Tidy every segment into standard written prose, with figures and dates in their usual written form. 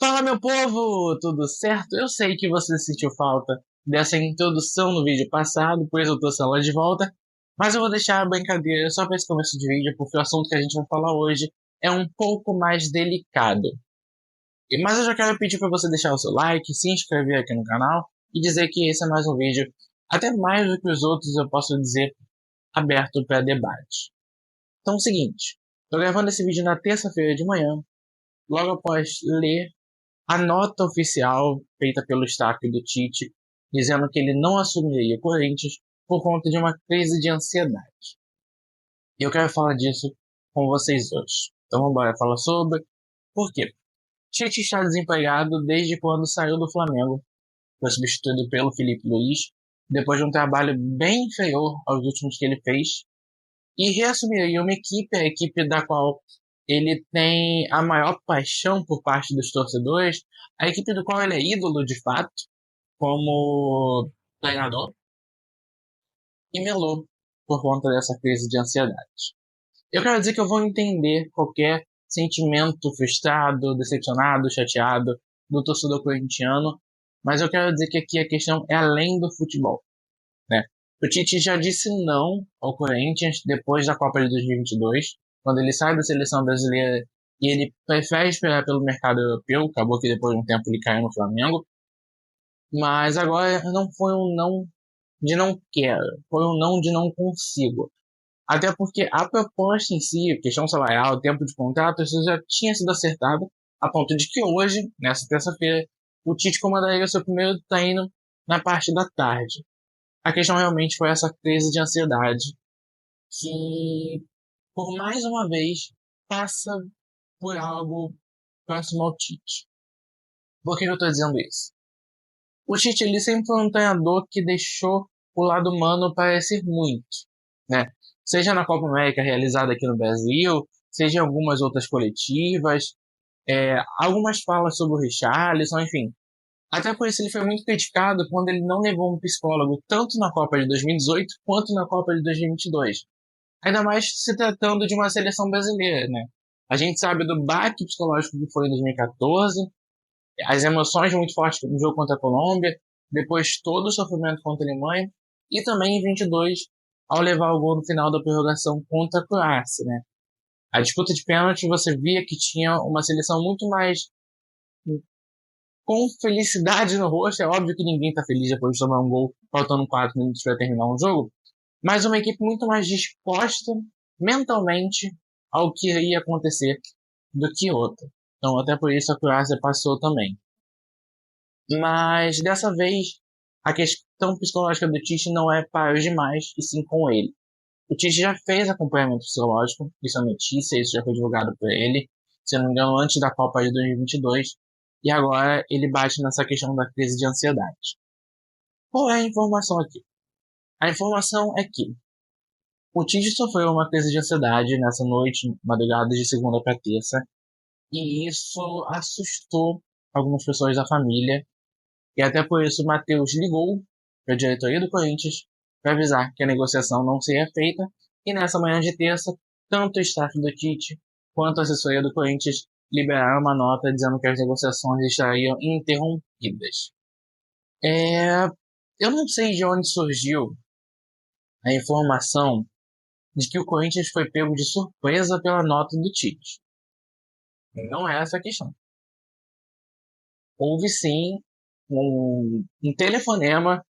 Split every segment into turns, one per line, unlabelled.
Fala, meu povo! Tudo certo? Eu sei que você sentiu falta dessa introdução no vídeo passado, pois eu tô lá de volta, mas eu vou deixar a brincadeira só para esse começo de vídeo, porque o assunto que a gente vai falar hoje é um pouco mais delicado. Mas eu já quero pedir para você deixar o seu like, se inscrever aqui no canal e dizer que esse é mais um vídeo, até mais do que os outros, eu posso dizer, aberto para debate. Então é o seguinte, tô gravando esse vídeo na terça-feira de manhã, logo após ler a nota oficial feita pelo staff do Tite, dizendo que ele não assumiria o Corinthians por conta de uma crise de ansiedade. E eu quero falar disso com vocês hoje. Então vamos embora falar sobre por quê. Tite está desempregado desde quando saiu do Flamengo, foi substituído pelo Felipe Luiz, depois de um trabalho bem inferior aos últimos que ele fez, e reassumiria uma equipe, a equipe da qual ele tem a maior paixão por parte dos torcedores, a equipe do qual ele é ídolo de fato, como treinador, e melou por conta dessa crise de ansiedade. Eu quero dizer que eu vou entender qualquer sentimento frustrado, decepcionado, chateado do torcedor corintiano, mas eu quero dizer que aqui a questão é além do futebol, né? O Tite já disse não ao Corinthians depois da Copa de 2022, quando ele sai da seleção brasileira e ele prefere esperar pelo mercado europeu. Acabou que depois de um tempo ele caiu no Flamengo, mas agora não foi um não de não quero, foi um não de não consigo. Até porque a proposta em si, questão salarial, tempo de contrato, isso já tinha sido acertado, a ponto de que hoje, nessa terça-feira, o Tite comandaria o seu primeiro treino na parte da tarde. A questão realmente foi essa crise de ansiedade que, por mais uma vez, passa por algo próximo ao Tite. Por que eu estou dizendo isso? O Tite ele sempre foi um treinador que deixou o lado humano parecer muito, né? Seja na Copa América realizada aqui no Brasil, seja em algumas outras coletivas, algumas falas sobre o Richarlison, enfim. Até por isso ele foi muito criticado quando ele não levou um psicólogo tanto na Copa de 2018 quanto na Copa de 2022. Ainda mais se tratando de uma seleção brasileira, né? A gente sabe do baque psicológico que foi em 2014, as emoções muito fortes no jogo contra a Colômbia, depois todo o sofrimento contra a Alemanha, e também em 22, ao levar o gol no final da prorrogação contra a Croácia, né? A disputa de pênalti você via que tinha uma seleção muito mais com felicidade no rosto. É óbvio que ninguém está feliz depois de tomar um gol faltando 4 minutos para terminar um jogo, mas uma equipe muito mais disposta mentalmente ao que iria acontecer do que outra. Então, até por isso a Croácia passou também. Mas dessa vez, a questão psicológica do Tite não é para os demais, e sim com ele. O Tite já fez acompanhamento psicológico, isso é notícia, isso já foi divulgado por ele, se não me engano, antes da Copa de 2022, e agora ele bate nessa questão da crise de ansiedade. Qual é a informação aqui? A informação é que o Tite sofreu uma crise de ansiedade nessa noite, madrugada de segunda para terça, e isso assustou algumas pessoas da família, e até por isso o Matheus ligou para a diretoria do Corinthians para avisar que a negociação não seria feita, e nessa manhã de terça, tanto o staff do Tite quanto a assessoria do Corinthians liberaram uma nota dizendo que as negociações estariam interrompidas. Eu não sei de onde surgiu a informação de que o Corinthians foi pego de surpresa pela nota do Tite. Não é essa a questão. Houve sim um telefonema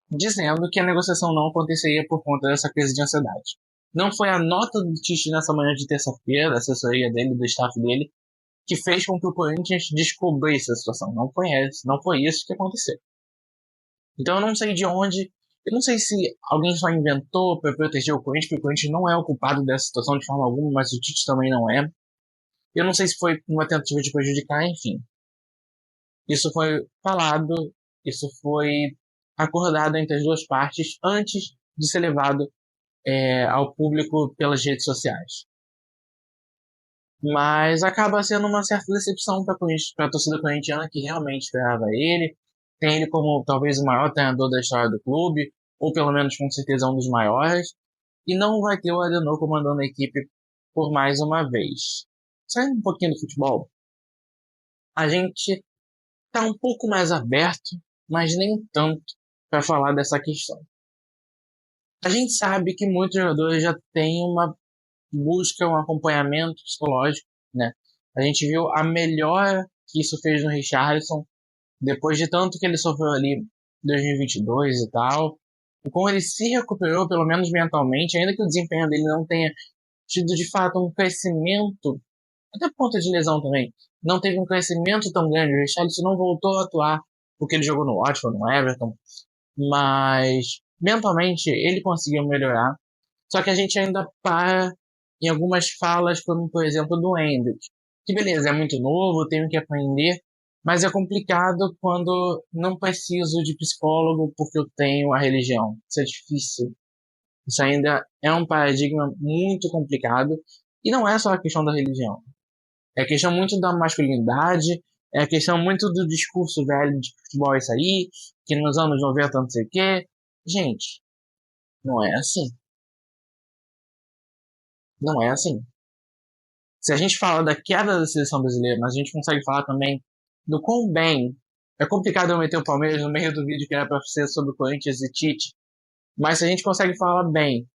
dizendo que a negociação não aconteceria por conta dessa crise de ansiedade. Não foi a nota do Tite nessa manhã de terça-feira, da assessoria dele, do staff dele, que fez com que o Corinthians descobrisse a situação. Não foi isso que aconteceu. Então eu não sei de onde, eu não sei se alguém só inventou para proteger o Corinthians, porque o Corinthians não é o culpado dessa situação de forma alguma, mas o Tite também não é. Eu não sei se foi uma tentativa de prejudicar, enfim. Isso foi falado, isso foi acordado entre as duas partes antes de ser levado ao público pelas redes sociais. Mas acaba sendo uma certa decepção para a torcida corintiana, que realmente esperava ele. Tem ele como talvez o maior treinador da história do clube, ou pelo menos com certeza um dos maiores. E não vai ter o Adenor comandando a equipe por mais uma vez. Saindo um pouquinho do futebol, a gente tá um pouco mais aberto, mas nem tanto para falar dessa questão. A gente sabe que muitos jogadores já têm uma busca, um acompanhamento psicológico, né? A gente viu a melhora que isso fez no Richarlison, depois de tanto que ele sofreu ali em 2022 e tal, e como ele se recuperou, pelo menos mentalmente, ainda que o desempenho dele não tenha tido de fato um crescimento, até por conta de lesão também, não teve um crescimento tão grande. O Richarlison não voltou a atuar porque ele jogou no Watford, no Everton, mas mentalmente ele conseguiu melhorar. Só que a gente ainda para em algumas falas, como por exemplo do Endrick, que beleza, é muito novo, tenho que aprender, mas é complicado quando não preciso de psicólogo porque eu tenho a religião. Isso é difícil. Isso ainda é um paradigma muito complicado. E não é só a questão da religião. É a questão muito da masculinidade, é a questão muito do discurso velho de futebol isso aí, que nos anos 90 não sei o quê. Gente, não é assim. Não é assim. Se a gente fala da queda da seleção brasileira, mas a gente consegue falar também do quão bem. É complicado eu meter o Palmeiras no meio do vídeo que era pra ser sobre o Corinthians e Tite, mas se a gente consegue falar bem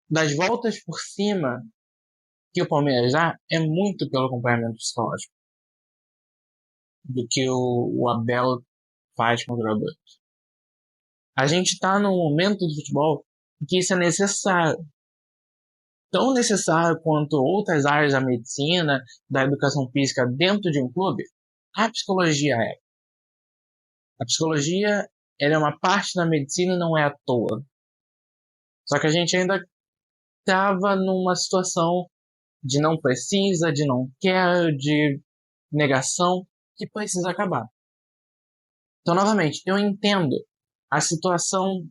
das voltas por cima que o Palmeiras dá, é muito pelo acompanhamento psicológico do que o Abel faz com o jogador. A gente está num momento do futebol em que isso é necessário. Tão necessário quanto outras áreas da medicina, da educação física dentro de um clube, a psicologia é. A psicologia ela é uma parte da medicina e não é à toa. Só que a gente ainda estava numa situação de não precisa, de não quer, de negação, que precisa acabar. Então, novamente, eu entendo a situação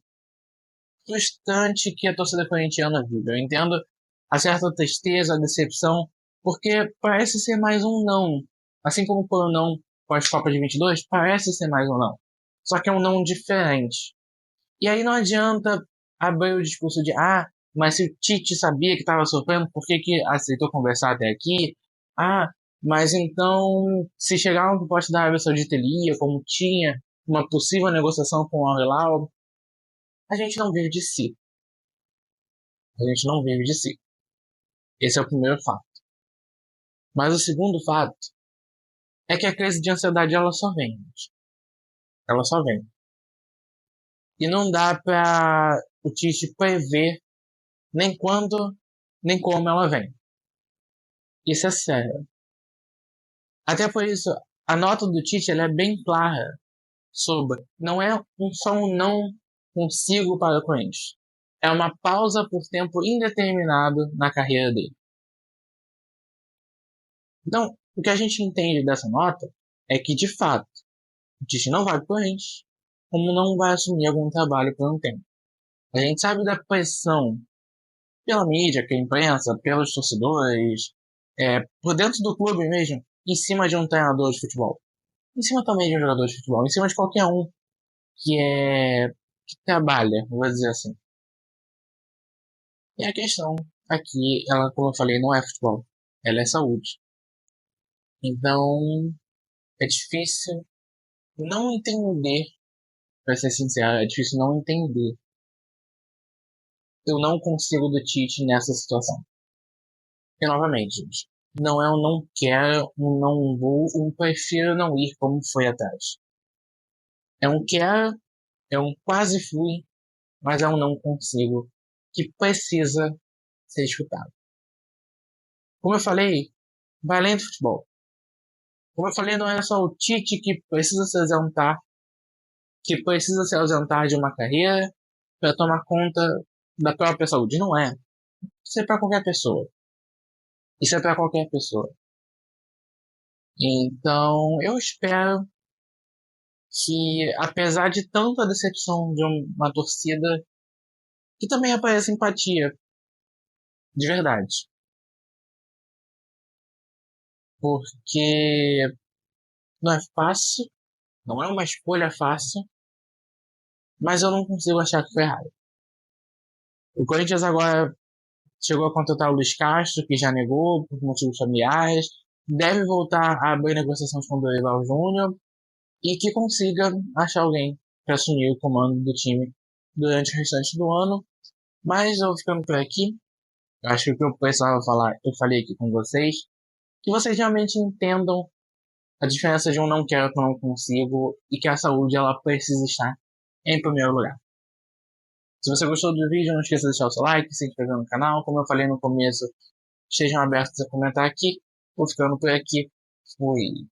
frustrante que a torcida corintiana vive. Eu entendo a certa tristeza, a decepção, porque parece ser mais um não. Assim como foi o não pós-Copa de 22, parece ser mais um não. Só que é um não diferente. E aí não adianta abrir o discurso de mas se o Tite sabia que estava sofrendo, por que que aceitou conversar até aqui? Mas então, se chegar uma proposta da Arábia Saudita, ele ia, como tinha uma possível negociação com o Al-Hilal, a gente não vive de si. A gente não vive de si. Esse é o primeiro fato. Mas o segundo fato é que a crise de ansiedade ela só vem. Gente. Ela só vem. E não dá pra o Tite prever nem quando, nem como ela vem. Isso é sério. Até por isso, a nota do Tite ela é bem clara sobre. Não é só um não consigo para o Corinthians. É uma pausa por tempo indeterminado na carreira dele. Então, o que a gente entende dessa nota é que, de fato, o Tite não vai para o Corinthians, como não vai assumir algum trabalho por um tempo. A gente sabe da pressão pela mídia, pela imprensa, pelos torcedores, por dentro do clube mesmo, em cima de um treinador de futebol. Em cima também de um jogador de futebol, em cima de qualquer um que trabalha, vou dizer assim. E a questão aqui, ela, como eu falei, não é futebol, ela é saúde. Então, é difícil não entender, pra ser sincero, é difícil não entender. Eu não consigo do Tite nessa situação. E novamente, gente, não é um não quero, um não vou, um prefiro não ir como foi atrás. É um quero, é um quase fui, mas é um não consigo que precisa ser escutado. Como eu falei, vai além do futebol. Como eu falei, não é só o Tite que precisa se ausentar, que precisa se ausentar de uma carreira para tomar conta da própria saúde. Não é. Isso é para qualquer pessoa. Isso é para qualquer pessoa. Então, eu espero que, apesar de tanta decepção de uma torcida, que também apareça empatia, de verdade. Porque não é fácil, não é uma escolha fácil, mas eu não consigo achar que foi errado. O Corinthians agora chegou a contratar o Luiz Castro, que já negou por motivos familiares, deve voltar a abrir negociações com o Dorival Júnior e que consiga achar alguém para assumir o comando do time durante o restante do ano. Mas eu vou ficando por aqui. Acho que o que eu precisava falar, eu falei aqui com vocês. Que vocês realmente entendam a diferença de um não quero com não consigo e que a saúde ela precisa estar em primeiro lugar. Se você gostou do vídeo, não esqueça de deixar o seu like, se inscrever no canal. Como eu falei no começo, estejam abertos a comentar aqui. Vou ficando por aqui. Fui.